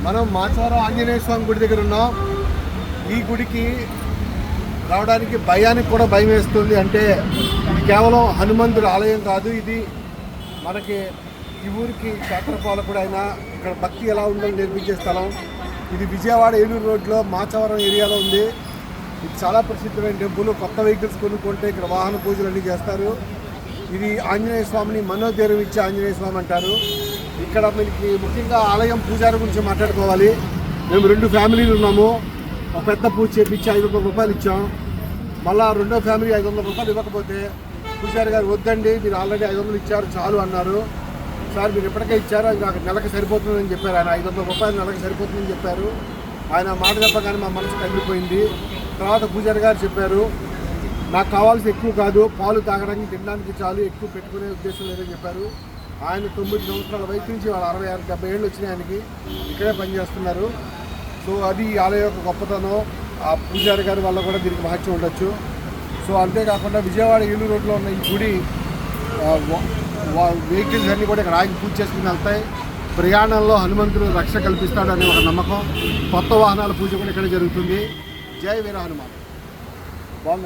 మనం మాచవరం ఆంజనేయ స్వామి గుడి దగ్గర ఉన్నాం. ఈ గుడికి రావడానికి భయానికి కూడా భయం వేస్తుంది. అంటే ఇది కేవలం హనుమంతుడి ఆలయం కాదు, ఇది మనకి ఈ ఊరికి క్షేత్రపాలకుడు అయినా ఇక్కడ భక్తి ఎలా ఉండాలో నేర్పించే స్థలం. ఇది విజయవాడ ఏలూరు రోడ్లో మాచవరం ఏరియాలో ఉంది. ఇది చాలా ప్రసిద్ధమైన టెంపుల్. కొత్త వెహికల్స్ కొనుక్కుంటే ఇక్కడ వాహన పూజలు అన్నీ చేస్తారు. ఇది ఆంజనేయ స్వామిని మనోధైర్యం ఇచ్చే ఆంజనేయ స్వామి అంటారు. ఇక్కడ మనకి ముఖ్యంగా ఆలయం పూజారి గురించి మాట్లాడుకోవాలి. మేము 2 ఫ్యామిలీలు ఉన్నాము. ఒక పెద్ద పూజ చేపించి 500 రూపాయలు ఇచ్చాం. మళ్ళీ రెండో ఫ్యామిలీ 500 రూపాయలు ఇవ్వకపోతే పూజారి గారు వద్దండి, మీరు ఆల్రెడీ 500 ఇచ్చారు చాలు అన్నారు. సార్ మీరు ఎప్పటికే ఇచ్చారు, అది నాకు నెలకు సరిపోతుందని చెప్పారు. ఆయన 500 రూపాయలు నెలకు సరిపోతుందని చెప్పారు. ఆయన మాట చెప్పగానే మా మనసు కదిలిపోయింది. తర్వాత పూజారి గారు చెప్పారు, నాకు కావాల్సి ఎక్కువ కాదు, పాలు తాగడానికి తినడానికి చాలు, ఎక్కువ పెట్టుకునే ఉద్దేశం లేదని చెప్పారు. ఆయన 9 సంవత్సరాల వయసు నుంచి వాళ్ళు 66-70 ఏళ్ళు వచ్చినాయి ఆయనకి. ఇక్కడే పనిచేస్తున్నారు. సో అది ఆలయ యొక్క గొప్పతనం. ఆ పూజారి గారి వల్ల కూడా దీనికి మహత్యం ఉండొచ్చు. సో అంతేకాకుండా విజయవాడ ఏలూరు రోడ్లో ఉన్న ఈ గుడి వెహికల్స్ అన్నీ కూడా ఇక్కడ ఆగి పూజ చేసుకుని వెళ్తాయి. ప్రయాణంలో హనుమంతుడు రక్ష కల్పిస్తాడనే ఒక నమ్మకం. కొత్త వాహనాల పూజ కూడా ఇక్కడ జరుగుతుంది. జై వీర హనుమాన్. బాగుంది.